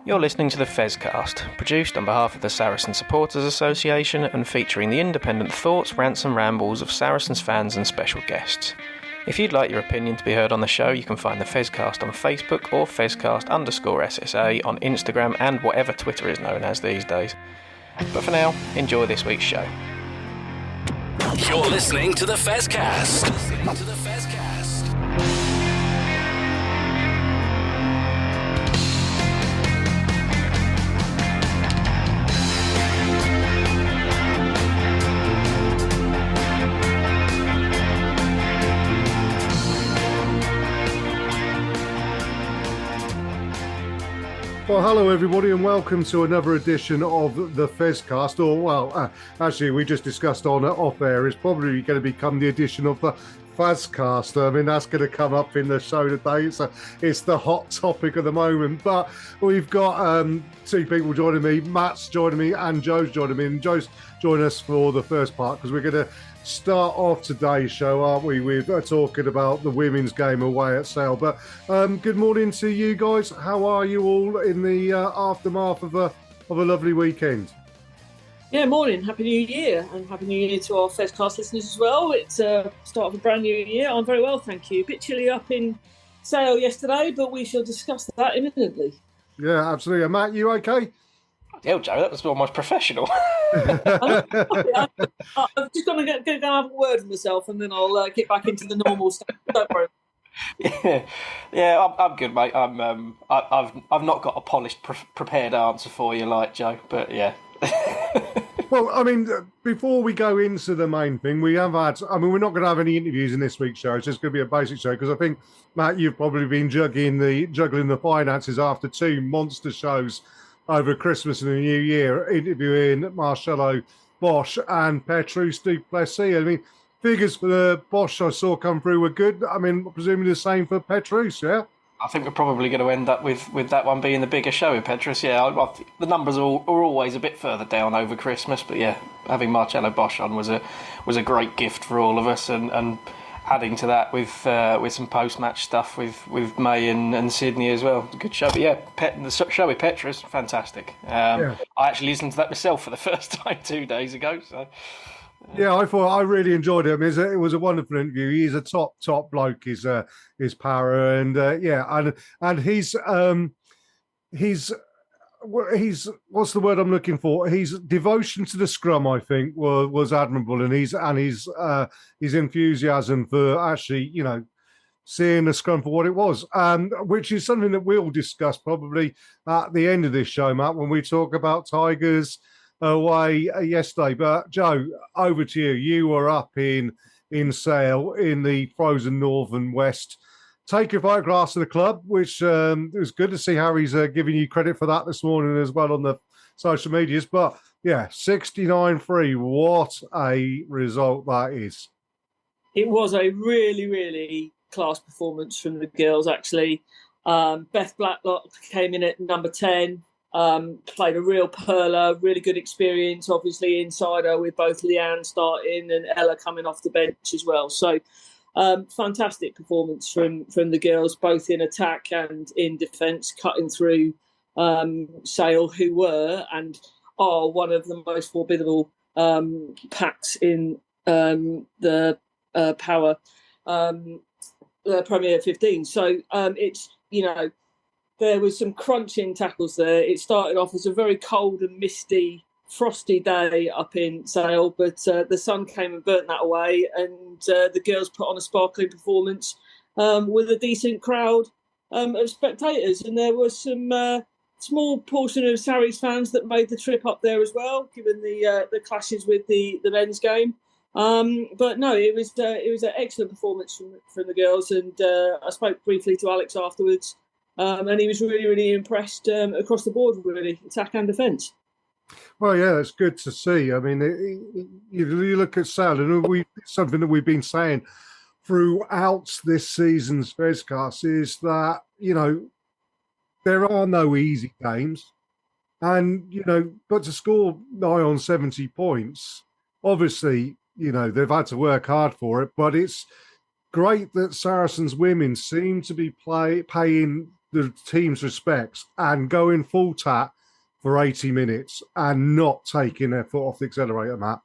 You're listening to the Fazcast, produced on behalf of the Saracen Supporters Association and featuring the independent thoughts, rants and rambles of Saracens fans and special guests. If you'd like your opinion to be heard on the show, you can find the Fazcast on Facebook or Fazcast_SSA on Instagram and whatever Twitter is known as these days. But for now, enjoy this week's show. You're listening to the Fazcast. Well, hello everybody and welcome to another edition of the Fazcast, actually we just discussed on off air, it's probably going to become the edition of the Fazcast. I mean, that's going to come up in the show today. It's the hot topic of the moment, but we've got two people joining me. Matt's joining me and Joe's joining me, and Joe's joining us for the first part because we're going to start off today's show, aren't we? We're talking about the women's game away at Sale. But good morning to you guys. How are you all in the aftermath of a lovely weekend? Yeah, morning. Happy New Year, and Happy New Year to our Fazcast listeners as well. It's start of a brand new year. I'm very well, thank you. A bit chilly up in Sale yesterday, but we shall discuss that imminently. Yeah, absolutely. Matt, you okay? Yeah, Joe, that was almost professional. I've just got to go have a word with myself, and then I'll get back into the normal stuff. Don't worry. Yeah, I'm good, mate. I've not got a polished, prepared answer for you, like Joe, but yeah. Well, I mean, before we go into the main thing, we're not going to have any interviews in this week's show. It's just going to be a basic show because I think, Matt, you've probably been juggling the finances after two monster shows over Christmas and the New Year, interviewing Marcelo Bosch and Petrus du Plessis. I mean, figures for the Bosch I saw come through were good. I mean, presumably the same for Petrus, yeah? I think we're probably going to end up with that one being the bigger show with Petrus. Yeah, the numbers are always a bit further down over Christmas, but yeah, having Marcelo Bosch on was a great gift for all of us, and adding to that with some post-match stuff with May and Sydney as well. Good show. But yeah, the show with Petrus, fantastic. I actually listened to that myself for the first time 2 days ago. So yeah, I really enjoyed it. I mean, it was a wonderful interview. He's a top bloke. His Para, and he's what's the word I'm looking for? His devotion to the scrum, I think, was admirable, and his enthusiasm for actually, seeing the scrum for what it was, which is something that we'll discuss probably at the end of this show, Matt, when we talk about Tigers away yesterday. But Joe, over to you. You were up in Sale in the frozen northern west. Take your photographs of the club, which it was good to see Harry's giving you credit for that this morning as well on the social medias. But yeah, 69-3, what a result that is. It was a really, really class performance from the girls, actually. Beth Blacklock came in at number 10, played a real perler, really good experience, obviously insider with both Leanne starting and Ella coming off the bench as well. So fantastic performance from the girls, both in attack and in defence, cutting through Sale, who were and are one of the most formidable packs in the Power Premier 15. So it's, there was some crunching tackles there. It started off as a very cold and misty, frosty day up in Sale, but the sun came and burnt that away, and the girls put on a sparkling performance with a decent crowd of spectators. And there was some small portion of Sarries fans that made the trip up there as well, given the clashes with the men's game. But no, it was an excellent performance from the girls, and I spoke briefly to Alex afterwards, and he was really, really impressed across the board, really, attack and defence. Well, yeah, it's good to see. I mean, you look at Sale, and something that we've been saying throughout this season's Fazcast is that, there are no easy games. And, but to score nigh on 70 points, obviously, they've had to work hard for it, but it's great that Saracens women seem to be paying the team's respects and going full tat for 80 minutes and not taking their foot off the accelerator, Matt.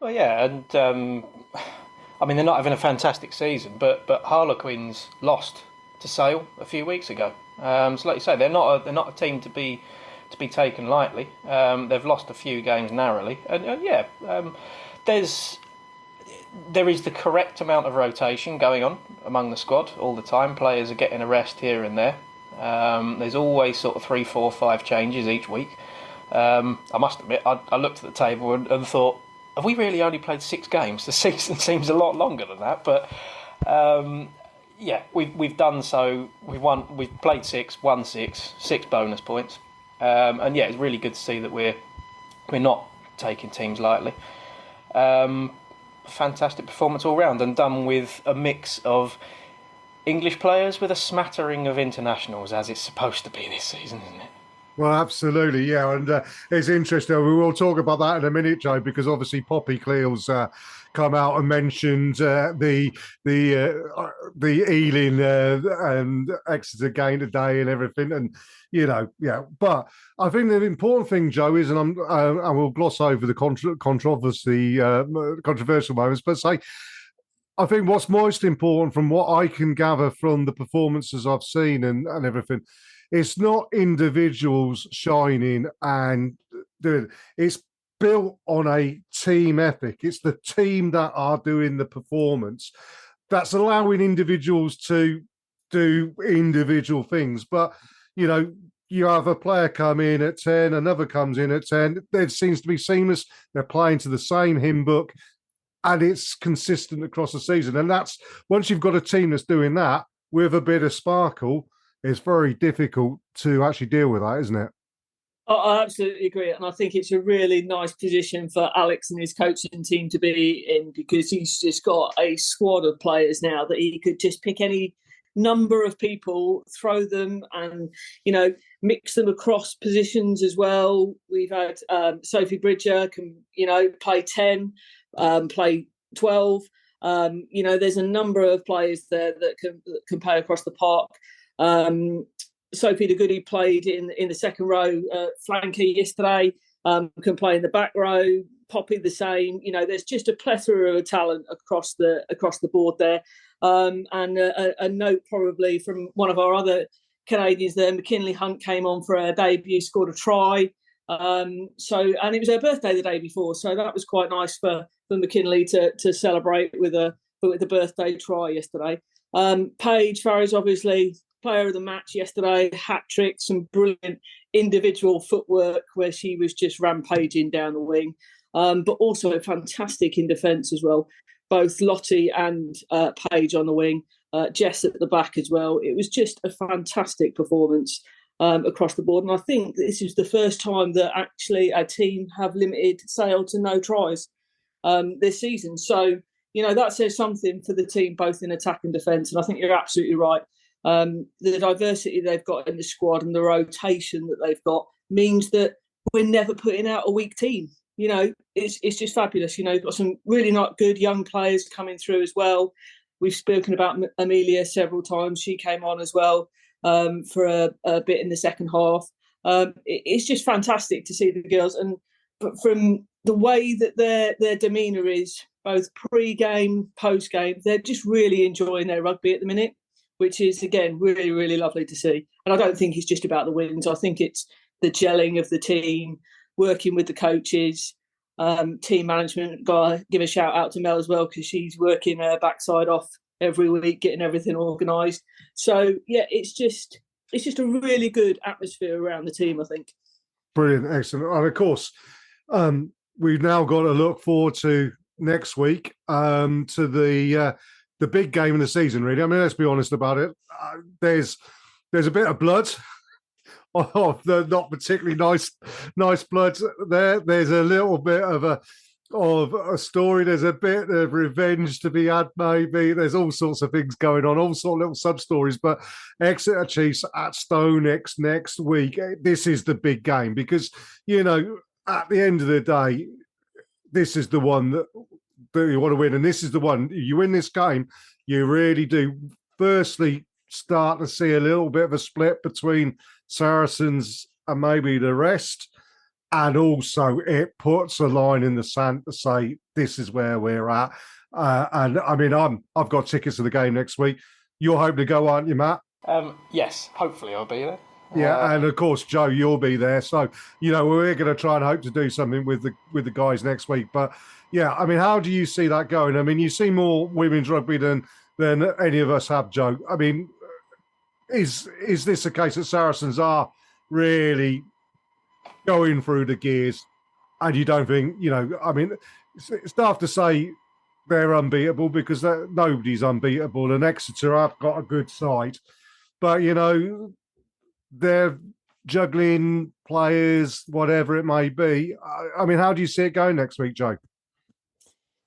Well, yeah, and I mean they're not having a fantastic season, but Harlequins lost to Sale a few weeks ago. So, like you say, they're not a team to be taken lightly. They've lost a few games narrowly, and there is the correct amount of rotation going on among the squad all the time. Players are getting a rest here and there. There's always sort of 3, 4, 5 changes each week. I must admit, I looked at the table and thought, have we really only played 6 games? The season seems a lot longer than that, but we've done so. We've played 6, won 6 bonus points, and yeah, it's really good to see that we're not taking teams lightly. Fantastic performance all round, and done with a mix of English players with a smattering of internationals, as it's supposed to be this season, isn't it? Well, absolutely, yeah, and it's interesting. We will talk about that in a minute, Joe, because obviously Poppy Cleal's come out and mentioned the Ealing and Exeter game today and everything, and But I think the important thing, Joe, is, and I will gloss over the controversial moments, but say, I think what's most important from what I can gather from the performances I've seen and everything, it's not individuals shining and doing it. It's built on a team ethic. It's the team that are doing the performance that's allowing individuals to do individual things. But, you have a player come in at 10, another comes in at 10. It seems to be seamless. They're playing to the same hymn book, and it's consistent across the season. And that's, once you've got a team that's doing that with a bit of sparkle, it's very difficult to actually deal with that, isn't it? I absolutely agree. And I think it's a really nice position for Alex and his coaching team to be in, because he's just got a squad of players now that he could just pick any number of people, throw them and, mix them across positions as well. We've had Sophie Bridger can, play 10, play 12. There's a number of players there that can play across the park. Sophie the Goody played in the second row flanker yesterday, can play in the back row. Poppy the same. There's just a plethora of talent across the board there. And a note probably from one of our other Canadians there, McKinley Hunt came on for her debut, scored a try. And it was her birthday the day before, so that was quite nice for McKinley to celebrate with a birthday try yesterday. Paige Farrell's obviously player of the match yesterday, hat trick, some brilliant individual footwork where she was just rampaging down the wing, but also fantastic in defence as well. Both Lottie and Paige on the wing, Jess at the back as well. It was just a fantastic performance across the board. And I think this is the first time that actually our team have limited Sale to no tries this season. So, that says something for the team, both in attack and defence. And I think you're absolutely right. The diversity they've got in the squad and the rotation that they've got means that we're never putting out a weak team. It's just fabulous. You've got some really not good young players coming through as well. We've spoken about Amelia several times. She came on as well for a bit in the second half. It's just fantastic to see the girls, and from the way that their demeanour is, both pre-game, post-game, they're just really enjoying their rugby at the minute, which is, again, really, really lovely to see. And I don't think it's just about the wins. I think it's the gelling of the team, working with the coaches, team management. Gotta give a shout out to Mel as well, because she's working her backside off every week, getting everything organised. So yeah, it's just a really good atmosphere around the team, I think. Brilliant, excellent. And of course, we've now got to look forward to next week, to the big game of the season, really. I mean, let's be honest about it. There's a bit of blood of the not particularly nice blood there. There's a little bit of a story. There's a bit of revenge to be had, maybe. There's all sorts of things going on, all sorts of little sub-stories. But Exeter Chiefs at Stonex next week. This is the big game because, at the end of the day, this is the one that you want to win. And this is the one, you win this game, you really do, firstly, start to see a little bit of a split between Saracens and maybe the rest. And also it puts a line in the sand to say, this is where we're at. And I mean, I've got tickets to the game next week. You're hoping to go, aren't you, Matt? Yes, hopefully I'll be there. Yeah, and of course, Joe, you'll be there. So, we're going to try and hope to do something with the guys next week. But yeah, I mean, how do you see that going? I mean, you see more women's rugby than any of us have, Joe. I mean, is this a case that Saracens are really going through the gears, and you don't think, I mean, it's tough to say they're unbeatable because nobody's unbeatable, and Exeter have got a good side, but they're juggling players, whatever it may be. I mean, how do you see it going next week, Joe?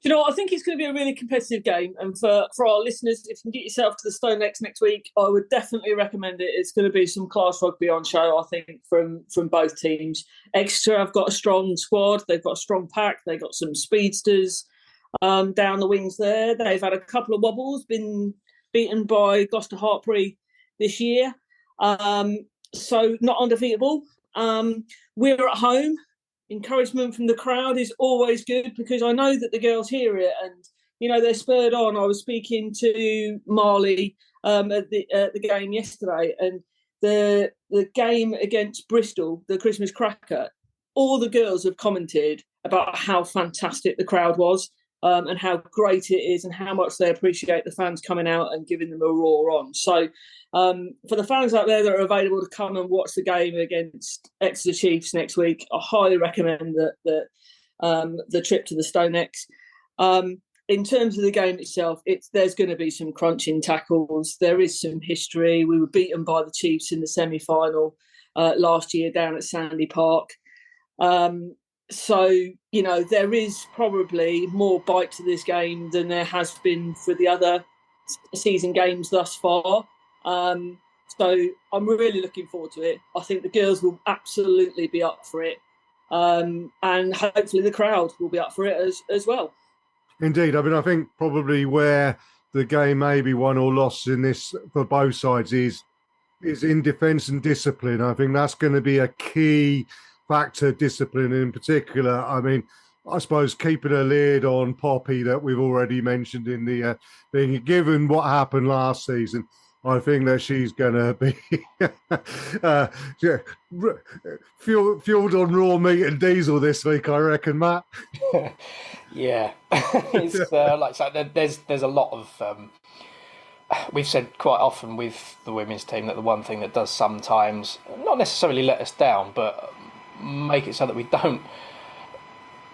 I think it's going to be a really competitive game. And for our listeners, if you can get yourself to the Stone next week, I would definitely recommend it. It's going to be some class rugby on show, I think, from both teams. Exeter have got a strong squad. They've got a strong pack. They've got some speedsters down the wings there. They've had a couple of wobbles, been beaten by Gloucester Hartpury this year. So not undefeatable. We're at home. Encouragement from the crowd is always good because I know that the girls hear it and, they're spurred on. I was speaking to Marley at the game yesterday, and the game against Bristol, the Christmas cracker, all the girls have commented about how fantastic the crowd was and how great it is and how much they appreciate the fans coming out and giving them a roar on. So for the fans out there that are available to come and watch the game against Exeter Chiefs next week, I highly recommend the trip to the Stone X. In terms of the game itself, there's going to be some crunching tackles. There is some history. We were beaten by the Chiefs in the semi-final last year down at Sandy Park. So, there is probably more bite to this game than there has been for the other season games thus far. So I'm really looking forward to it. I think the girls will absolutely be up for it. And hopefully the crowd will be up for it as well. Indeed. I mean, I think probably where the game may be won or lost in this for both sides is in defence and discipline. I think that's going to be a key factor, discipline in particular. I mean, I suppose keeping a lid on Poppy that we've already mentioned in the thing, given what happened last season, I think that she's going to be fueled on raw meat and diesel this week, I reckon, Matt. Yeah. It's like so there's a lot of... we've said quite often with the women's team that the one thing that does sometimes not necessarily let us down, but make it so that we don't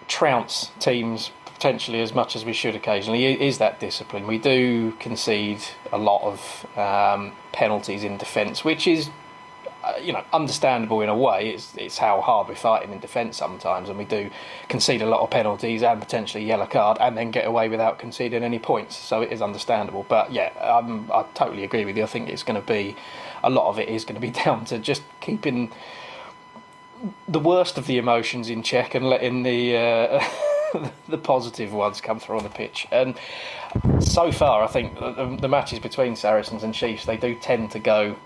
trounce teams potentially as much as we should occasionally is that discipline. We do concede a lot of penalties in defence, which is understandable in a way. It's how hard we're fighting in defence sometimes, and we do concede a lot of penalties and potentially yellow card and then get away without conceding any points, so it is understandable. But yeah, I totally agree with you. I think it's going to be a lot of it is going to be down to just keeping the worst of the emotions in check and letting the the positive ones come through on the pitch. And so far, I think the matches between Saracens and Chiefs, they do tend to go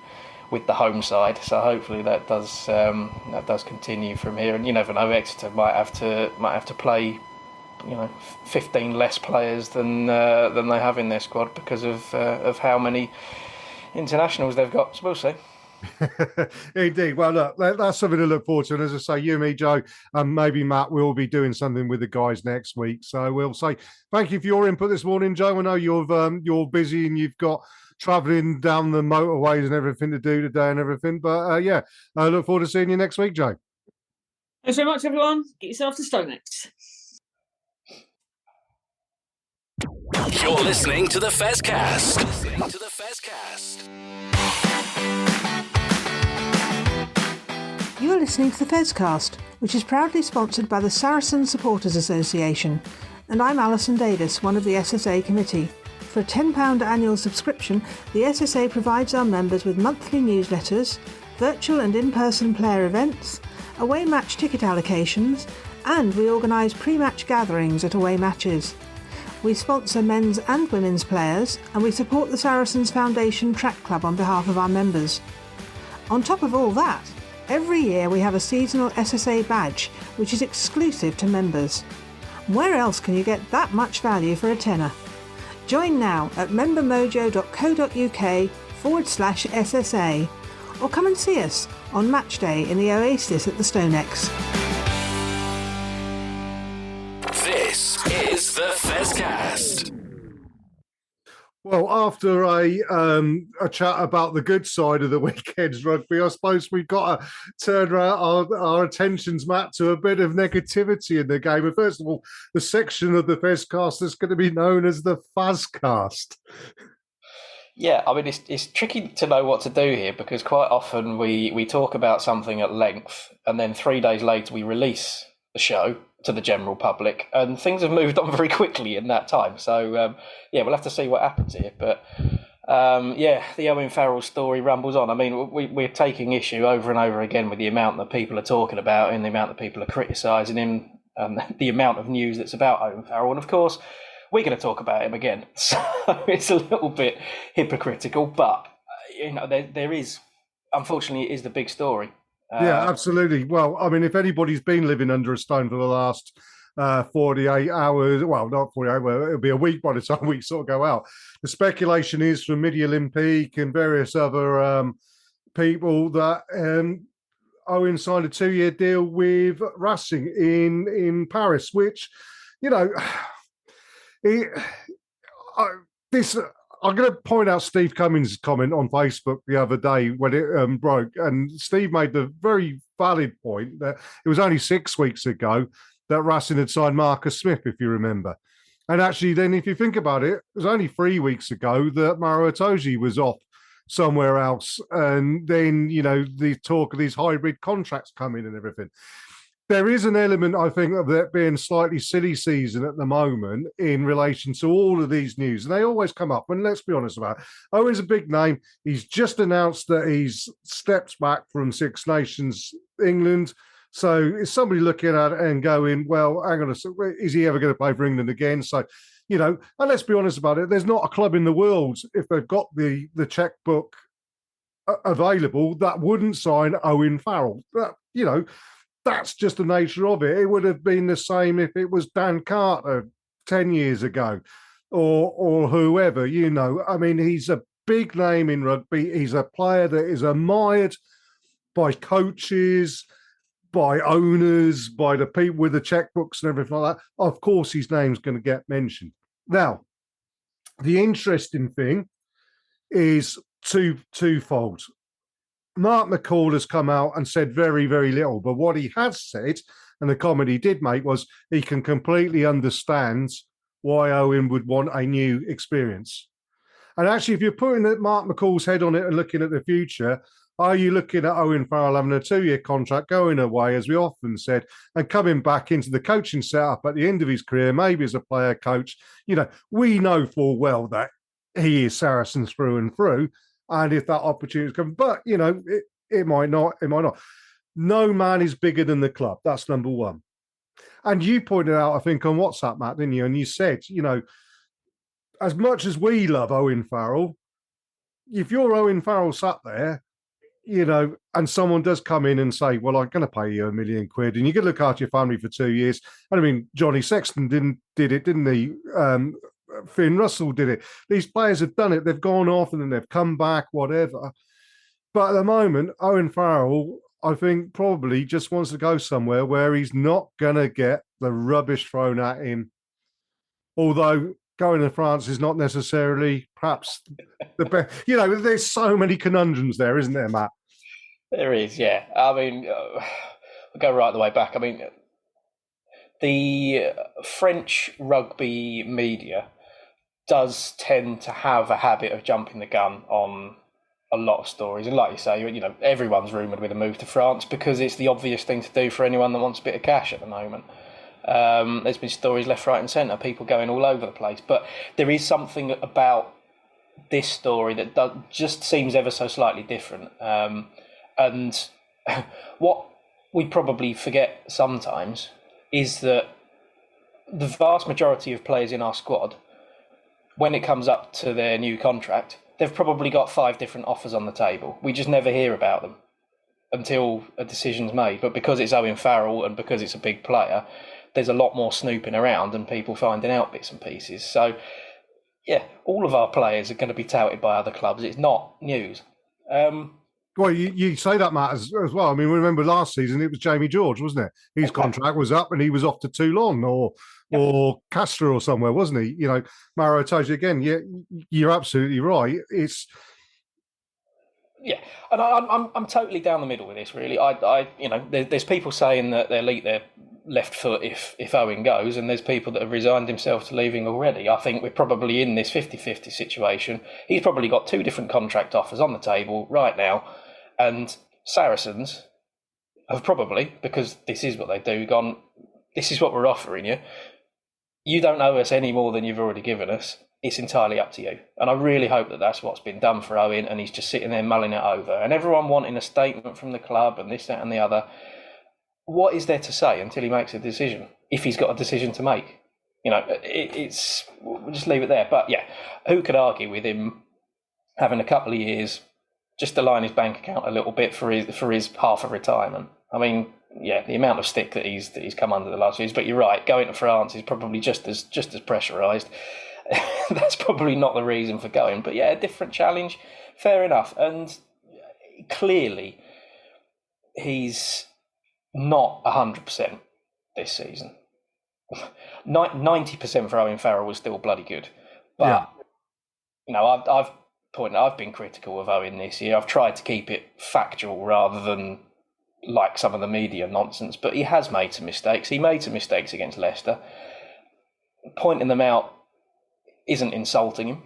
with the home side. So hopefully that does continue from here. And you never know, Exeter might have to play 15 less players than they have in their squad because of how many internationals they've got. So we'll see. Indeed. Well, look, that's something to look forward to. And as I say, you, me, Joe, and maybe Matt will be doing something with the guys next week. So we'll say thank you for your input this morning, Joe. I know you're busy and you've got travelling down the motorways and everything to do today and everything. But I look forward to seeing you next week, Joe. Thanks very much, everyone. Get yourself to Stonex. You're listening to the Fazcast. You are listening to the Fazcast, which is proudly sponsored by the Saracen Supporters Association, and I'm Alison Davis, one of the SSA committee. For a £10 annual subscription, the SSA provides our members with monthly newsletters, virtual and in-person player events, away match ticket allocations, and we organise pre-match gatherings at away matches. We sponsor men's and women's players, and we support the Saracens Foundation Track Club on behalf of our members. On top of all that, every year we have a seasonal SSA badge, which is exclusive to members. Where else can you get that much value for a tenner? Join now at membermojo.co.uk/SSA, or come and see us on match day in the Oasis at the Stonex. This is the Fazcast. Well, after a chat about the good side of the weekend's rugby, I suppose we've got to turn our attentions, Matt, to a bit of negativity in the game. And first of all, the section of the Fazcast that's going to be known as the Fazcast. Yeah, I mean, it's tricky to know what to do here, because quite often we talk about something at length and then 3 days later we release the show to the general public, and things have moved on very quickly in that time. So, we'll have to see what happens here. But, the Owen Farrell story rumbles on. I mean, we're taking issue over and over again with the amount that people are talking about and the amount that people are criticising him, the amount of news that's about Owen Farrell. And, of course, we're going to talk about him again. So it's a little bit hypocritical, but, there is, unfortunately, it is the big story. Yeah, absolutely. Well, I mean, if anybody's been living under a stone for the last 48 hours, well, not 48 hours, it'll be a week by the time we sort of go out. The speculation is from Midi Olympique and various other people that Owen signed a 2-year deal with Racing in Paris, which, I'm going to point out Steve Cummings' comment on Facebook the other day when it broke, and Steve made the very valid point that it was only 6 weeks ago that Racing had signed Marcus Smith, if you remember. And actually, then if you think about it, it was only 3 weeks ago that Maro Itoje was off somewhere else. And then, the talk of these hybrid contracts coming and everything. There is an element, I think, of that being slightly silly season at the moment in relation to all of these news. And they always come up. And let's be honest about it. Owen's a big name. He's just announced that he's stepped back from Six Nations England. So is somebody looking at it and going, well, hang on a second, is he ever going to play for England again? So, and let's be honest about it. There's not a club in the world, if they've got the checkbook available, that wouldn't sign Owen Farrell. That's just the nature of it. It would have been the same if it was Dan Carter 10 years ago or whoever, I mean, he's a big name in rugby. He's a player that is admired by coaches, by owners, by the people with the checkbooks and everything like that. Of course, his name's going to get mentioned. Now, the interesting thing is twofold. Mark McCall has come out and said very, very little. But what he has said, and the comment he did make, was he can completely understand why Owen would want a new experience. And actually, if you're putting Mark McCall's head on it and looking at the future, are you looking at Owen Farrell having a 2-year contract, going away, as we often said, and coming back into the coaching setup at the end of his career, maybe as a player coach? We know full well that he is Saracens through and through. And if that opportunity comes, but, it might not, No man is bigger than the club. That's number one. And you pointed out, I think, on WhatsApp, Matt, didn't you? And you said, as much as we love Owen Farrell, if you're Owen Farrell sat there, and someone does come in and say, well, I'm going to pay you £1 million, and you're going to look after your family for 2 years. And I mean, Johnny Sexton did it, didn't he? Finn Russell did it. These players have done it. They've gone off and then they've come back, whatever. But at the moment, Owen Farrell, I think, probably just wants to go somewhere where he's not going to get the rubbish thrown at him. Although going to France is not necessarily perhaps the best. There's so many conundrums there, isn't there, Matt? There is, yeah. I mean, we'll go right the way back. I mean, the French rugby media does tend to have a habit of jumping the gun on a lot of stories. And like you say, everyone's rumoured with a move to France because it's the obvious thing to do for anyone that wants a bit of cash at the moment. There's been stories left, right and centre, people going all over the place. But there is something about this story that just seems ever so slightly different. And what we probably forget sometimes is that the vast majority of players in our squad, when it comes up to their new contract, they've probably got 5 different offers on the table. We just never hear about them until a decision's made. But because it's Owen Farrell and because it's a big player, there's a lot more snooping around and people finding out bits and pieces. So, yeah, all of our players are going to be touted by other clubs. It's not news. Well, you say that, Matt, as well. I mean, remember last season it was Jamie George, wasn't it? His contract was up and he was off to Toulon or Castres or somewhere, wasn't he? You know, Maro Itoje again. Yeah, you're absolutely right. It's and I'm totally down the middle with this. Really, there's people saying that they'll eat their left foot if Owen goes, and there's people that have resigned himself to leaving already. I think we're probably in this 50-50 situation. He's probably got 2 different contract offers on the table right now, and Saracens have probably, because this is what they do, gone, this is what we're offering you. You don't owe us any more than you've already given us. It's entirely up to you. And I really hope that that's what's been done for Owen, and he's just sitting there mulling it over. And everyone wanting a statement from the club and this, that and the other. What is there to say until he makes a decision, if he's got a decision to make? You know, we'll just leave it there. But yeah, who could argue with him having a couple of years just to line his bank account a little bit for his half of retirement? I mean, yeah, the amount of stick that he's come under the last few years. But you're right, going to France is probably just as pressurised. That's probably not the reason for going. But yeah, a different challenge, fair enough. And clearly, he's not 100% this season. 90% for Owen Farrell was still bloody good. But, I've been critical of Owen this year. I've tried to keep it factual rather than like some of the media nonsense, but he has made some mistakes. He made some mistakes against Leicester. Pointing them out isn't insulting him.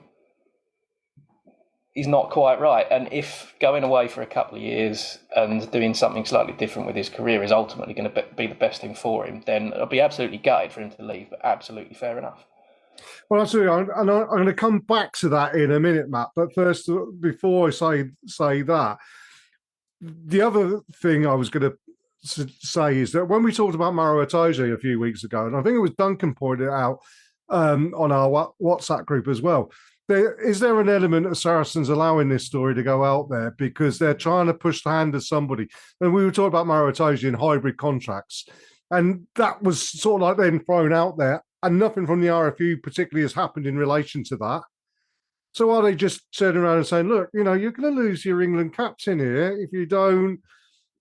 He's not quite right. And if going away for a couple of years and doing something slightly different with his career is ultimately going to be the best thing for him, then I'll be absolutely gutted for him to leave, but absolutely fair enough. Well, absolutely. I'm going to come back to that in a minute, Matt. But first, before I say that, the other thing I was going to say is that when we talked about Maro Itoje a few weeks ago, and I think it was Duncan pointed out on our WhatsApp group as well, is there an element of Saracens allowing this story to go out there because they're trying to push the hand of somebody? And we were talking about Maro Itoje in hybrid contracts, and that was sort of like then thrown out there, and nothing from the RFU particularly has happened in relation to that. So are they just turning around and saying, look, you're going to lose your England captain here if you don't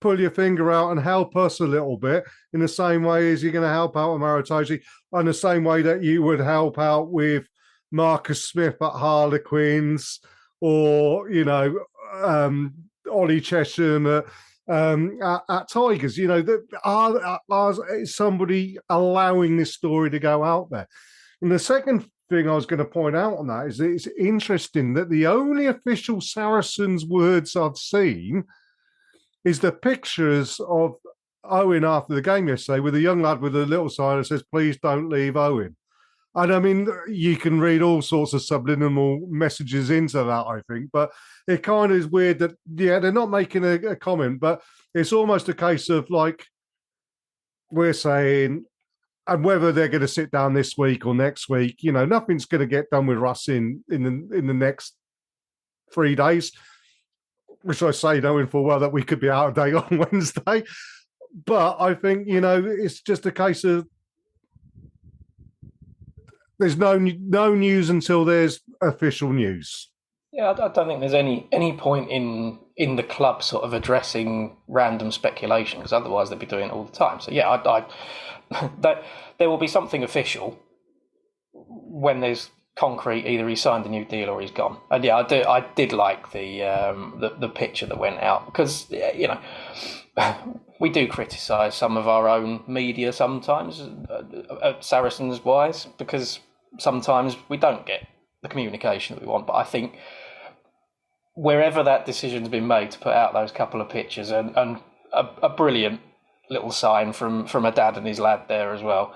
pull your finger out and help us a little bit in the same way as you're going to help out with Maro Itoje, and the same way that you would help out with Marcus Smith at Harlequins or, Ollie Chesham at Tigers. Is somebody allowing this story to go out there? And the second thing I was going to point out on that is that it's interesting that the only official Saracens words I've seen is the pictures of Owen after the game yesterday with a young lad with a little sign that says, "Please don't leave Owen." And I mean, you can read all sorts of subliminal messages into that, I think, but it kind of is weird that, they're not making a comment, but it's almost a case of like we're saying, and whether they're going to sit down this week or next week, nothing's going to get done with Russ in the next 3 days, which I say knowing full well that we could be out of date on Wednesday. But I think, it's just a case of there's no news until there's official news. Yeah, I don't think there's any point in the club sort of addressing random speculation, because otherwise they'd be doing it all the time. So yeah, that there will be something official when there's concrete. Either he signed a new deal or he's gone. And yeah, I did like the picture that went out, because we do criticise some of our own media sometimes, Saracens wise, because sometimes we don't get the communication that we want. But I think wherever that decision's been made to put out those couple of pictures and a brilliant little sign from a dad and his lad there as well,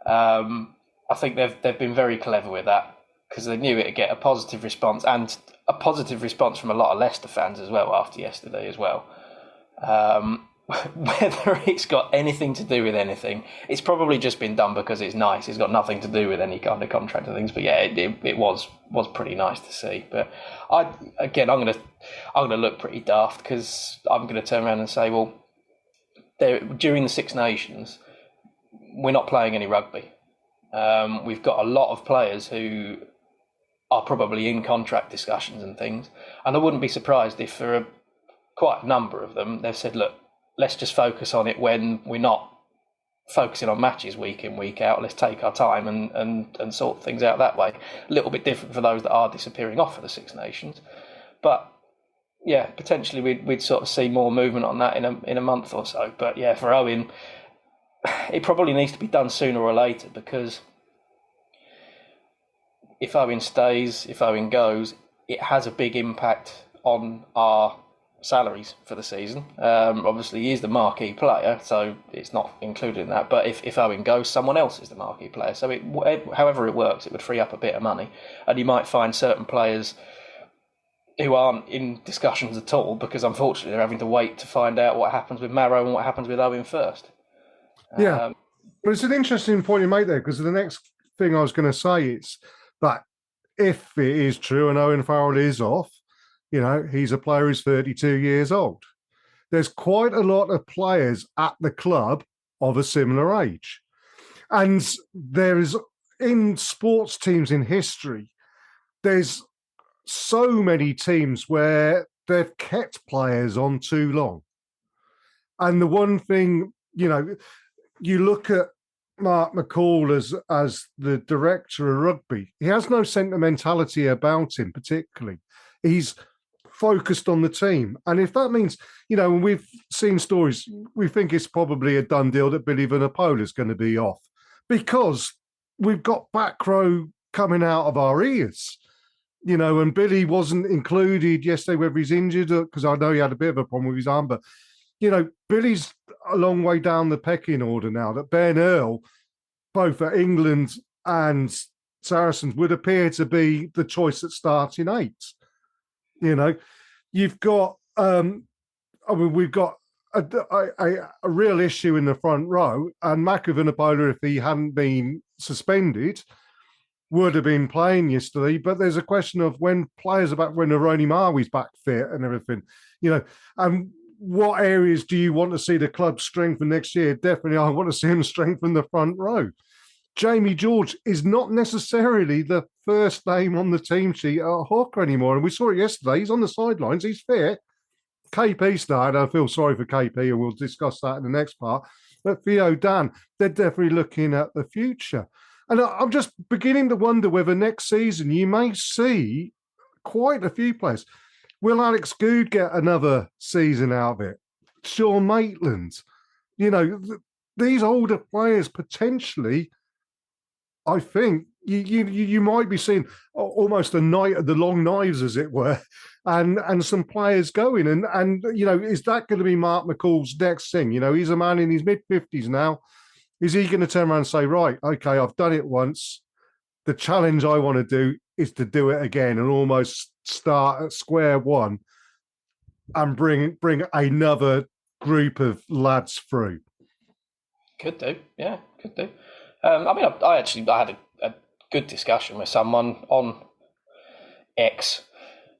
I think they've been very clever with that, because they knew it'd get a positive response, and a positive response from a lot of Leicester fans as well after yesterday as well. whether it's got anything to do with anything, it's probably just been done because it's nice. It's got nothing to do with any kind of contract and things. But yeah, it was pretty nice to see. But I'm gonna look pretty daft because I'm gonna turn around and say, well, during the Six Nations, we're not playing any rugby. We've got a lot of players who are probably in contract discussions and things, and I wouldn't be surprised if for quite a number of them they've said, look, let's just focus on it when we're not focusing on matches week in, week out. Let's take our time and sort things out that way. A little bit different for those that are disappearing off of the Six Nations, but yeah, potentially we'd sort of see more movement on that in a month or so. But yeah, for Owen, it probably needs to be done sooner or later, because if Owen stays, if Owen goes, it has a big impact on our salaries for the season. Obviously, he is the marquee player, so it's not included in that. But if Owen goes, someone else is the marquee player. So however it works, it would free up a bit of money. And you might find certain players who aren't in discussions at all, because unfortunately they're having to wait to find out what happens with Marrow and what happens with Owen first. Yeah, but it's an interesting point you make there, because the next thing I was going to say is that if it is true and Owen Farrell is off, he's a player who's 32 years old. There's quite a lot of players at the club of a similar age. And there is, in sports teams in history, there's so many teams where they've kept players on too long. And the one thing, you look at Mark McCall as the director of rugby, he has no sentimentality about him particularly. He's focused on the team. And if that means, when we've seen stories, we think it's probably a done deal that Billy Vunipola is going to be off, because we've got back row coming out of our ears. And Billy wasn't included yesterday, whether he's injured, because I know he had a bit of a problem with his arm, but Billy's a long way down the pecking order now. That Ben Earl, both at England and Saracens, would appear to be the choice that starts in 8. You've got, we've got a real issue in the front row, and Mako Vunipola, if he hadn't been suspended, would have been playing yesterday. But there's a question of when players are back, when Aroni Marwi's back fit and everything, and what areas do you want to see the club strengthen next year? Definitely, I want to see him strengthen the front row. Jamie George is not necessarily the first name on the team sheet at Hawker anymore. And we saw it yesterday. He's on the sidelines. He's fit. KP started. I feel sorry for KP, and we'll discuss that in the next part. But Theo Dan, they're definitely looking at the future. And I'm just beginning to wonder whether next season you may see quite a few players. Will Alex Good get another season out of it? Sean Maitland? These older players potentially, I think, you might be seeing almost a night of the long knives, as it were, and some players going. And is that going to be Mark McCall's next thing? He's a man in his mid-50s now. Is he going to turn around and say, right, okay, I've done it once. The challenge I want to do is to do it again and almost start at square one and bring another group of lads through? Could do, yeah, could do. I had a good discussion with someone on X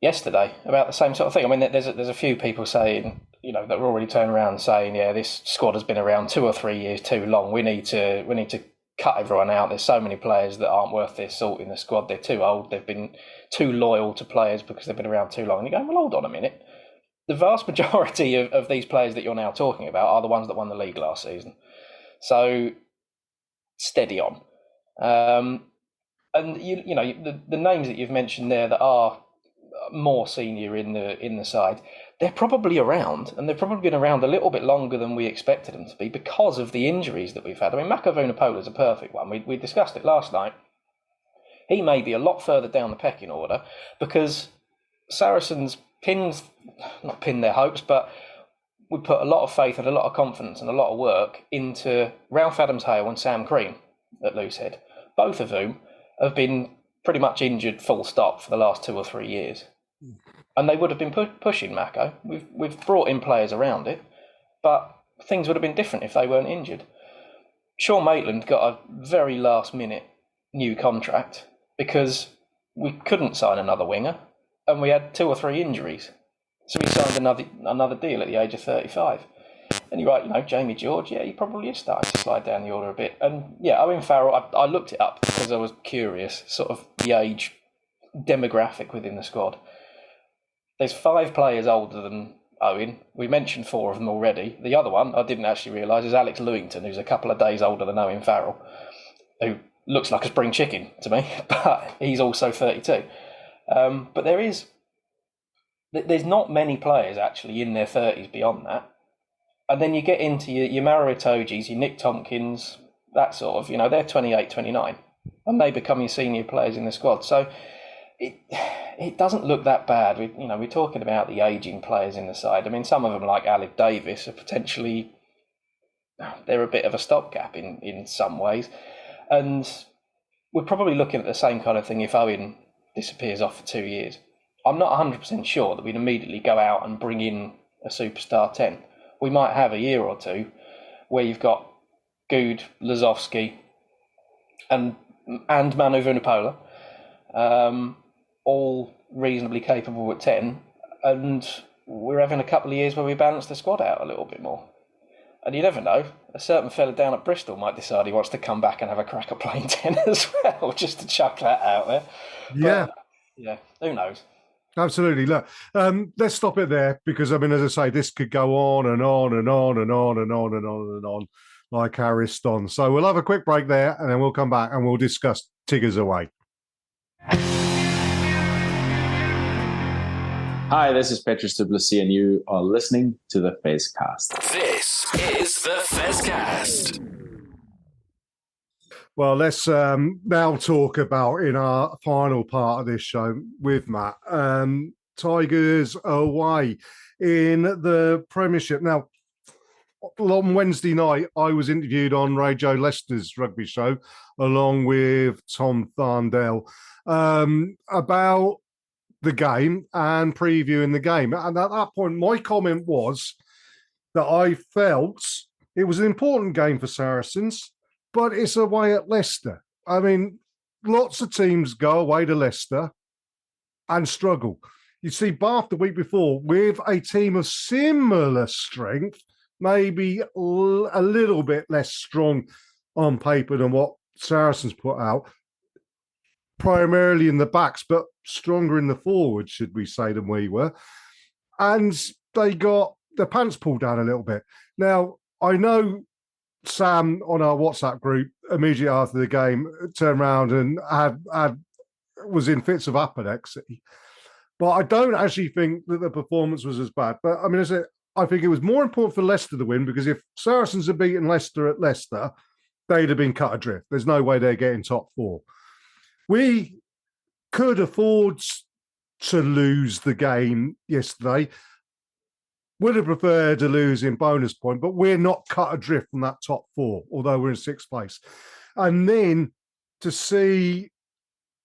yesterday about the same sort of thing. I mean, there's a few people saying, that are already turning around saying, yeah, this squad has been around 2 or 3 years too long. We need to cut everyone out. There's so many players that aren't worth their salt in the squad. They're too old. They've been too loyal to players because they've been around too long. And you go, well, hold on a minute. The vast majority of these players that you're now talking about are the ones that won the league last season. So steady on. And the names that you've mentioned there that are more senior in the side, they're probably around, and they've probably been around a little bit longer than we expected them to be because of the injuries that we've had. I mean, Mako Vunipola is a perfect one. We discussed it last night. He may be a lot further down the pecking order because Saracens not pinned their hopes, but we put a lot of faith and a lot of confidence and a lot of work into Ralph Adams-Hale and Sam Crean at Loosehead, both of whom have been pretty much injured full stop for the last 2 or 3 years. And they would have been pushing Mako. We've brought in players around it. but things would have been different if they weren't injured. Sean Maitland got a very last-minute new contract because we couldn't sign another winger, and we had 2 or 3 injuries. So he signed another deal at the age of 35. And you're right, Jamie George, he probably is starting to slide down the order a bit. And Owen Farrell, I looked it up because I was curious, sort of the age demographic within the squad. There's 5 players older than Owen. We mentioned 4 of them already. The other one, I didn't actually realise, is Alex Lewington, who's a couple of days older than Owen Farrell, who looks like a spring chicken to me, but he's also 32. But there's not many players actually in their 30s beyond that. And then you get into your Maro Itojis, your Nick Tompkins, that sort of, they're 28, 29, and they become your senior players in the squad. So it doesn't look that bad. We're talking about the ageing players in the side. I mean, some of them, like Alec Davis, are potentially, they're a bit of a stopgap in some ways. And we're probably looking at the same kind of thing if Owen disappears off for 2 years. I'm not 100% sure that we'd immediately go out and bring in a superstar 10. We might have a year or two where you've got Good, Lazowski, and Manu Vunipola, all reasonably capable at 10, and we're having a couple of years where we balance the squad out a little bit more. And you never know, a certain fella down at Bristol might decide he wants to come back and have a crack at playing 10 as well, just to chuck that out there. Yeah. But, who knows? Absolutely. Look, let's stop it there because, as I say, this could go on and on and on and on and on and on and on like Ariston. So we'll have a quick break there and then we'll come back and we'll discuss Tigers Away. Hi, this is Petrus Duplessis and you are listening to the Fazcast. This is the Fazcast. Well, let's now talk about, in our final part of this show with Matt, Tigers away in the Premiership. Now, on Wednesday night, I was interviewed on Radio Leicester's rugby show, along with Tom Tharndell, about the game and previewing the game. And at that point, my comment was that I felt it was an important game for Saracens, but it's away at Leicester. I mean, lots of teams go away to Leicester and struggle. You see Bath the week before with a team of similar strength, maybe a little bit less strong on paper than what Saracens put out, primarily in the backs, but stronger in the forwards, should we say, than we were. And they got their pants pulled down a little bit. Now, I know Sam on our WhatsApp group immediately after the game turned around and was in fits of apoplexy. But I don't actually think that the performance was as bad. But I mean, I think it was more important for Leicester to win because if Saracens had beaten Leicester at Leicester, they'd have been cut adrift. There's no way they're getting top 4. We could afford to lose the game yesterday. Would have preferred to lose in bonus point, but we're not cut adrift from that top 4, although we're in 6th place. And then to see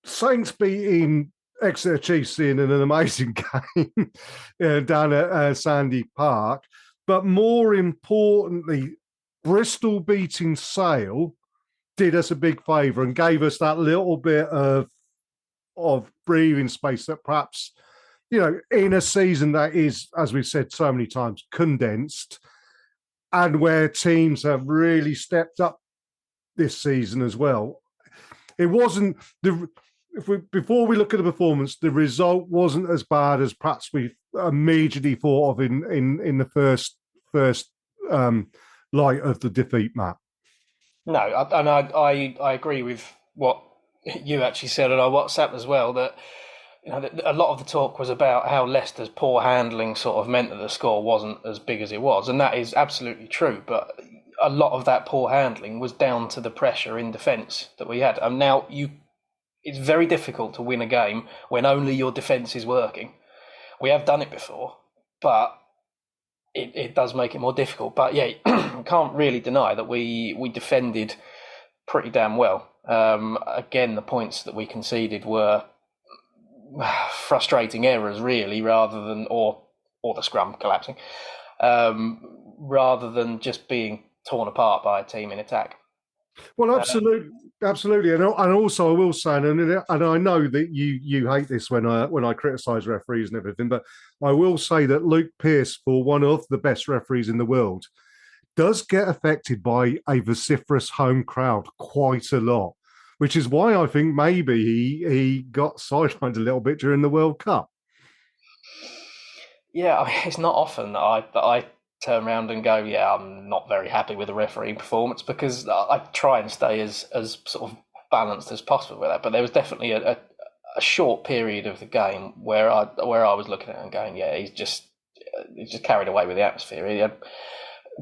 Saints beating Exeter Chiefs in an amazing game down at Sandy Park, but more importantly, Bristol beating Sale did us a big favour and gave us that little bit of breathing space that perhaps, in a season that is, as we've said so many times, condensed, and where teams have really stepped up this season as well. It wasn't before we look at the performance, the result wasn't as bad as perhaps we immediately thought of in the first light of the defeat, Matt. No, and I agree with what you actually said on our WhatsApp as well, that a lot of the talk was about how Leicester's poor handling sort of meant that the score wasn't as big as it was, and that is absolutely true, but a lot of that poor handling was down to the pressure in defence that we had. And now it's very difficult to win a game when only your defence is working. We have done it before, but it does make it more difficult. But yeah, can't really deny that we defended pretty damn well. Again, the points that we conceded were frustrating errors, really, rather than or the scrum collapsing. rather than just being torn apart by a team in attack. Well, absolutely, and also I will say, and I know that you hate this when I criticise referees and everything, but I will say that Luke Pearce, for one of the best referees in the world, does get affected by a vociferous home crowd quite a lot, which is why I think maybe he got sidelined a little bit during the World Cup. Yeah, I mean, it's not often that I turn around and go, yeah, I'm not very happy with the refereeing performance, because I try and stay as sort of balanced as possible with that. But there was definitely a short period of the game where I was looking at it and going, yeah, he's just carried away with the atmosphere. He had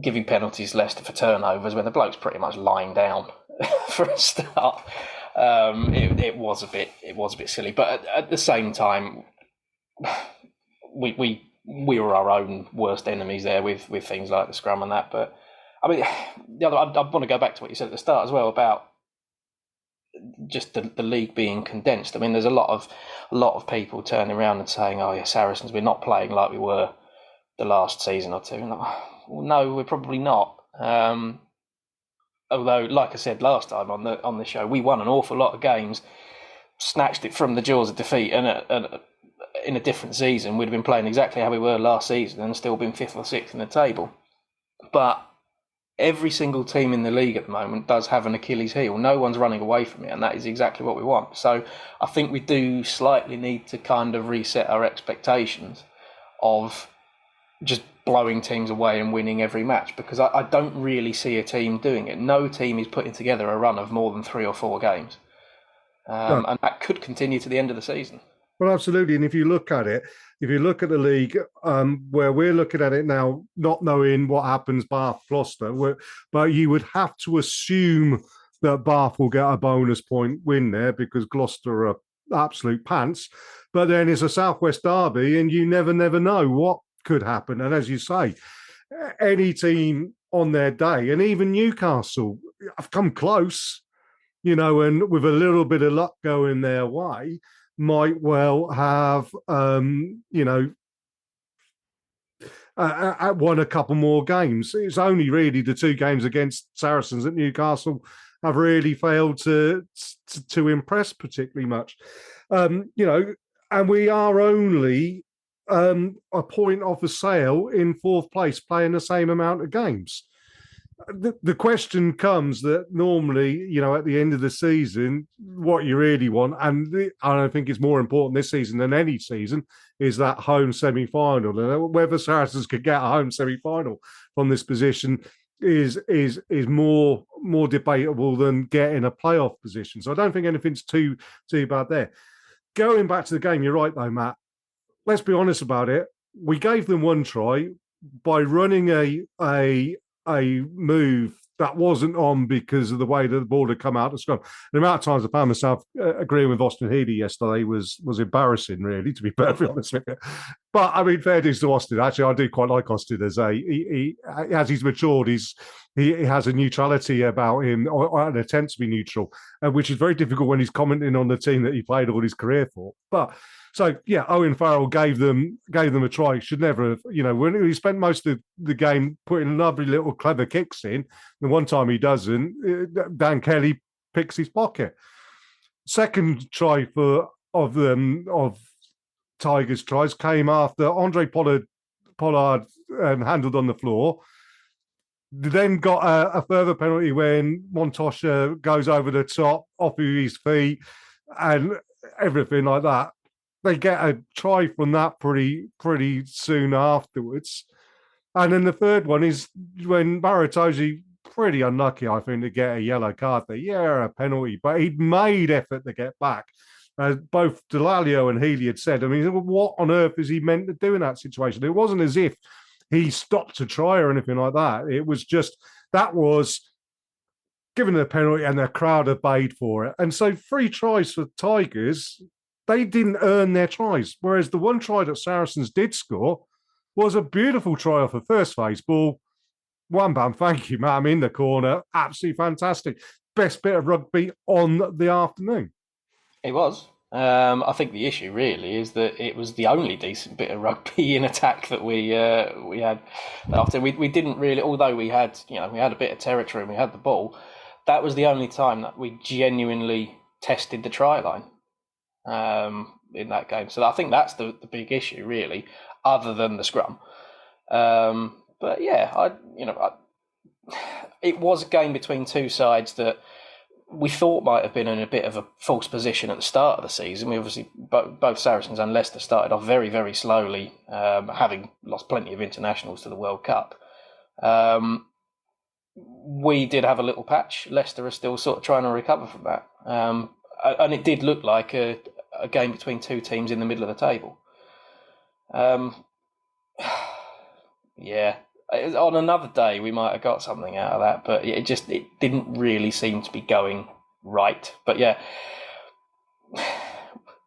giving penalties Leicester for turnovers when the bloke's pretty much lying down for a start. It was a bit silly, but at the same time, we were our own worst enemies there with things like the scrum and that. But I mean, I want to go back to what you said at the start as well about just the league being condensed. I mean, there's a lot of people turning around and saying, "Oh yeah, Saracens, we're not playing like we were the last season or two." And well, no, we're probably not. Although, like I said last time on the show, we won an awful lot of games, snatched it from the jaws of defeat, and in a different season, we'd have been playing exactly how we were last season and still been 5th or 6th in the table. But every single team in the league at the moment does have an Achilles heel. No one's running away from it, and that is exactly what we want. So I think we do slightly need to kind of reset our expectations of just blowing teams away and winning every match, because I don't really see a team doing it. No team is putting together a run of more than 3 or 4 games. And that could continue to the end of the season. Well, absolutely. And if you look at it, if you look at the league, where we're looking at it now, not knowing what happens Bath Gloucester, but you would have to assume that Bath will get a bonus point win there because Gloucester are absolute pants. But then it's a Southwest derby, and you never know what could happen. And as you say, any team on their day, and even Newcastle have come close, and with a little bit of luck going their way, might well have, won a couple more games. It's only really the 2 games against Saracens at Newcastle have really failed to impress particularly much. And we are only a point off a sale in 4th place, playing the same amount of games. The question comes that normally, at the end of the season, what you really want, and I don't think it's more important this season than any season, is that home semi-final. And whether Saracens could get a home semi-final from this position is more debatable than getting a playoff position. So I don't think anything's too bad there. Going back to the game, you're right though, Matt. Let's be honest about it. We gave them 1 try by running a move that wasn't on because of the way that the ball had come out of scrum. The amount of times I found myself agreeing with Austin Healey yesterday was embarrassing, really, to be perfectly honest with you. But I mean, fair dues to Austin. Actually, I do quite like Austin as he's matured. He has a neutrality about him, or an attempt to be neutral, which is very difficult when he's commenting on the team that he played all his career for. But so, yeah, Owen Farrell gave them a try. Should never have, when he spent most of the game putting lovely little clever kicks in, the one time he doesn't, Dan Kelly picks his pocket. Second try of Tigers tries came after Andre Pollard handled on the floor. Then got a further penalty when Montosha goes over the top, off of his feet, and everything like that. They get a try from that pretty soon afterwards. And then the third one is when Baratoji, pretty unlucky, I think, to get a yellow card there. Yeah, a penalty, but he'd made effort to get back. As both Delalio and Healy had said, I mean, what on earth is he meant to do in that situation? It wasn't as if he stopped to try or anything like that. It was just, that was given a penalty and the crowd obeyed for it. And so 3 tries for Tigers, they didn't earn their tries. Whereas the 1 try that Saracens did score was a beautiful try off a first phase ball. One bam, thank you, Matt. I'm in the corner. Absolutely fantastic. Best bit of rugby on the afternoon. It was. I think the issue really is that it was the only decent bit of rugby in attack that we had. After we didn't really, although we had a bit of territory and we had the ball, that was the only time that we genuinely tested the try line in that game. So I think that's the big issue really, other than the scrum. But yeah, it was a game between two sides that we thought might have been in a bit of a false position at the start of the season. We obviously, both Saracens and Leicester started off very, very slowly, having lost plenty of internationals to the World Cup. We did have a little patch. Leicester are still sort of trying to recover from that. And it did look like a game between two teams in the middle of the table. Yeah. On another day, we might have got something out of that, but it didn't really seem to be going right. But yeah,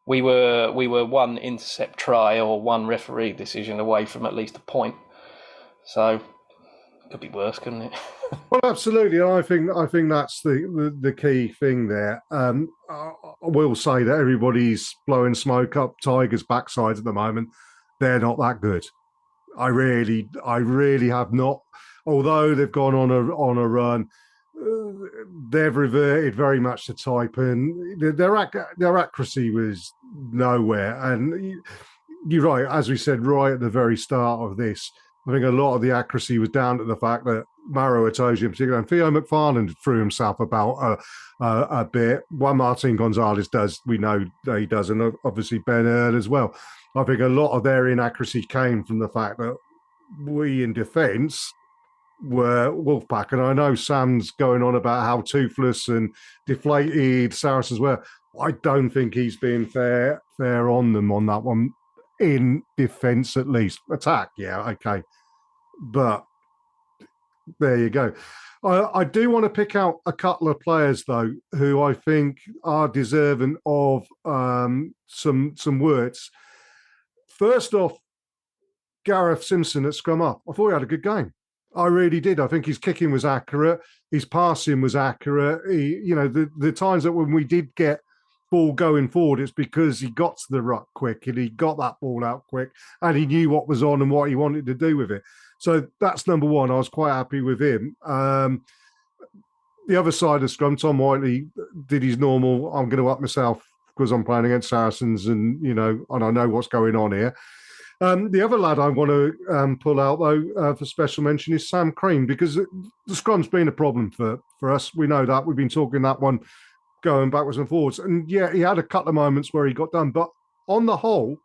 we were one intercept try or one referee decision away from at least a point. So it could be worse, couldn't it? Well, absolutely. I think that's the key thing there. I will say that everybody's blowing smoke up Tigers' backsides at the moment. They're not that good. I really have not. Although they've gone on a run, they've reverted very much to type, and their accuracy was nowhere. And you're right, as we said right at the very start of this, I think a lot of the accuracy was down to the fact that Maro Itoje in particular, and Theo McFarlane threw himself about a bit. Juan Martin Gonzalez does, we know that he does, and obviously Ben Earl as well. I think a lot of their inaccuracy came from the fact that we in defence were Wolfpack. And I know Sam's going on about how toothless and deflated Saracens were. I don't think he's being fair on them on that one, in defence at least. Attack, yeah, okay. But there you go. I do want to pick out a couple of players, though, who I think are deserving of some words. First off, Gareth Simpson at scrum up. I thought he had a good game. I really did. I think his kicking was accurate. His passing was accurate. The times that when we did get ball going forward, it's because he got to the ruck quick and he got that ball out quick and he knew what was on and what he wanted to do with it. So that's number one. I was quite happy with him. The other side of the scrum, Tom Whiteley did his normal, I'm going to up myself because I'm playing against Saracens and I know what's going on here. The other lad I want to pull out, though, for special mention is Sam Crean, because the scrum's been a problem for us. We know that. We've been talking that one going backwards and forwards. And, yeah, he had a couple of moments where he got done. But on the whole,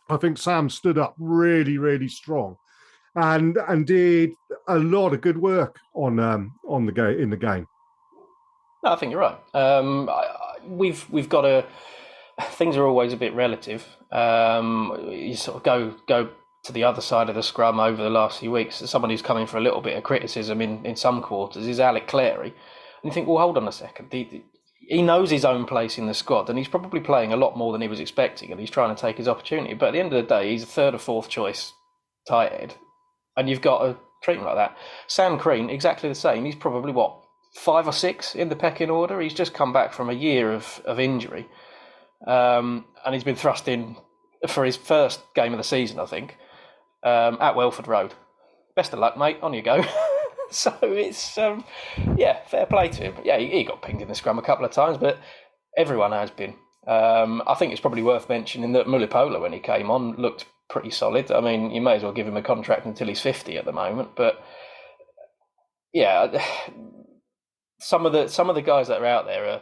I think Sam stood up really, really strong and did a lot of good work in the game. No, I think you're right. We've got a... Things are always a bit relative. You sort of go to the other side of the scrum over the last few weeks. Someone who's coming for a little bit of criticism in some quarters is Alec Clary. And you think, well, hold on a second. He knows his own place in the squad, and he's probably playing a lot more than he was expecting, and he's trying to take his opportunity. But at the end of the day, he's a third or fourth choice tight head, and you've got to treat him like that. Sam Crean, exactly the same. He's probably, 5 or 6 in the pecking order? He's just come back from a year of injury. And he's been thrust in for his first game of the season, I think, at Welford Road. Best of luck, mate. On you go. So it's, fair play to him. Yeah, he got pinged in the scrum a couple of times, but everyone has been. I think it's probably worth mentioning that Mulipola, when he came on, looked pretty solid. I mean, you may as well give him a contract until he's 50 at the moment. But yeah, some of the guys that are out there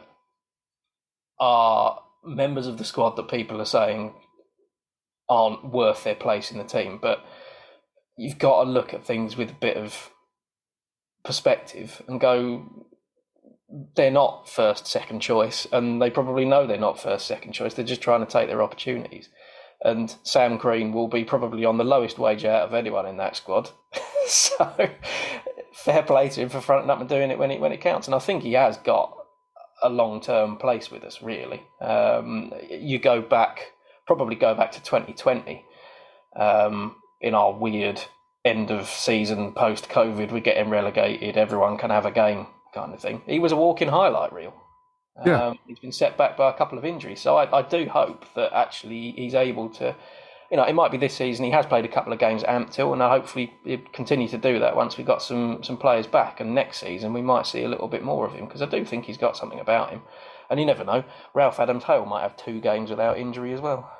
are members of the squad that people are saying aren't worth their place in the team. But you've got to look at things with a bit of perspective and go, they're not first, second choice, and they probably know they're not first, second choice. They're just trying to take their opportunities. And Sam Crean will be probably on the lowest wage out of anyone in that squad. So fair play to him for fronting up and doing it when it counts. And I think he has got a long-term place with us, really. You probably go back to 2020 in our weird end of season post-COVID, we're getting relegated, everyone can have a game kind of thing. He was a walking highlight reel. He's been set back by a couple of injuries. So I do hope that actually he's able to, it might be this season. He has played a couple of games at Ampthill, and hopefully he'll continue to do that once we've got some players back. And next season we might see a little bit more of him, because I do think he's got something about him. And you never know, Ralph Adams-Hale might have 2 games without injury as well.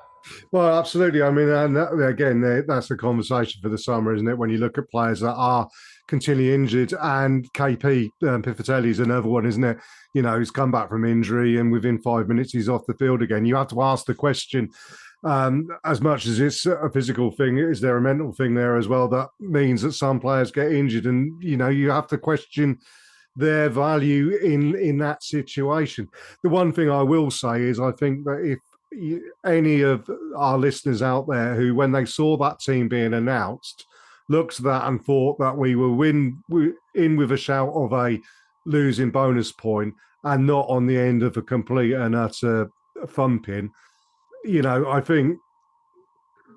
Well, absolutely. I mean, and again, that's a conversation for the summer, isn't it? When you look at players that are continually injured, and KP Pifatelli is another one, isn't it? He's come back from injury, and within 5 minutes he's off the field again. You have to ask the question, as much as it's a physical thing, is there a mental thing there as well that means that some players get injured? And, you have to question their value in that situation. The one thing I will say is I think that if any of our listeners out there who, when they saw that team being announced, looked at that and thought that we were in with a shout of a losing bonus point and not on the end of a complete and utter thumping, I think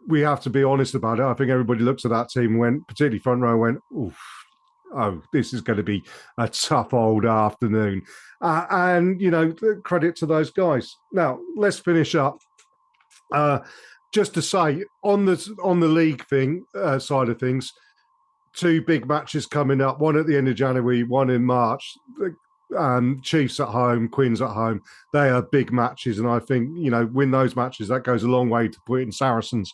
we have to be honest about it. I think everybody looks at that team and went, particularly front row, went, oof, oh, this is going to be a tough old afternoon. And, credit to those guys. Now, let's finish up. Just to say, on the league thing side of things, 2 big matches coming up, one at the end of January, one in March. Chiefs at home, Quins at home. They are big matches. And I think, win those matches, that goes a long way to putting Saracens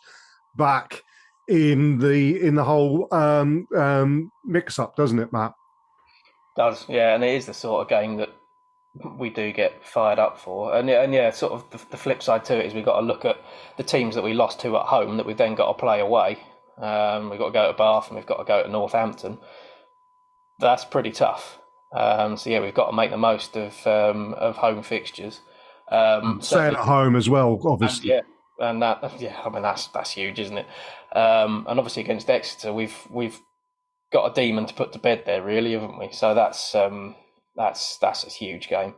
back in the whole mix-up, doesn't it, Matt? It does, yeah, and it is the sort of game that we do get fired up for. And yeah, sort of the flip side to it is we've got to look at the teams that we lost to at home that we've then got to play away. We've got to go to Bath and we've got to go to Northampton. That's pretty tough. So yeah, we've got to make the most of home fixtures. Staying at home as well, obviously. And that's huge, isn't it? And obviously against Exeter, we've got a demon to put to bed there, really, haven't we? So that's a huge game.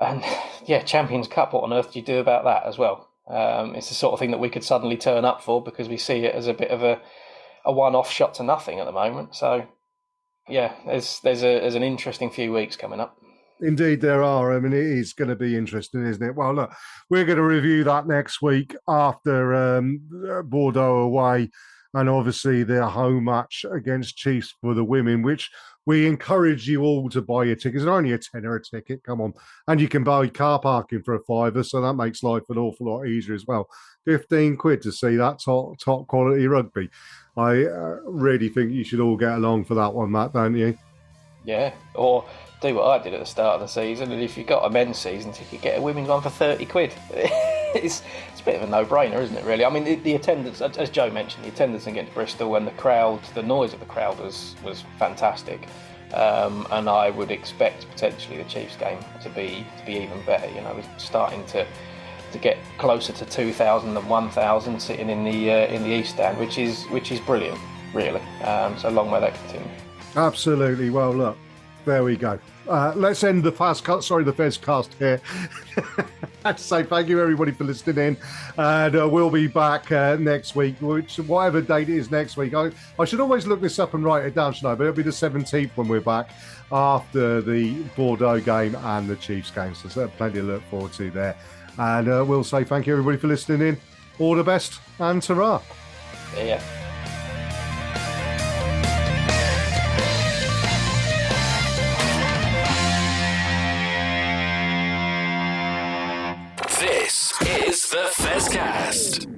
And yeah, Champions Cup. What on earth do you do about that as well? It's the sort of thing that we could suddenly turn up for, because we see it as a bit of a one-off shot to nothing at the moment. So yeah, there's an interesting few weeks coming up. Indeed, there are. I mean, it is going to be interesting, isn't it? Well, look, we're going to review that next week after Bordeaux away, and obviously their home match against Chiefs for the women, which we encourage you all to buy your tickets. It's only a tenner a ticket, come on. And you can buy car parking for a £5, so that makes life an awful lot easier as well. 15 quid to see that top quality rugby. I really think you should all get along for that one, Matt, don't you? Yeah, or do what I did at the start of the season, and if you've got a men's season ticket, get a women's one for 30 quid. It's a bit of a no-brainer, isn't it, really? I mean, the attendance, as Joe mentioned, the attendance against Bristol and the noise of the crowd was fantastic. And I would expect potentially the Chiefs game to be even better. We're starting to get closer to 2,000 than 1,000 sitting in the East Stand, which is brilliant, really. So long may that continue. Absolutely. Well, look, there we go. Let's end the Fazcast here. I have to say thank you, everybody, for listening in. And we'll be back next week, whatever date it is next week. I should always look this up and write it down, shouldn't I? But it'll be the 17th when we're back after the Bordeaux game and the Chiefs game. So there's plenty to look forward to there. And we'll say thank you, everybody, for listening in. All the best and ta-ra. Yeah. This is the Fazcast.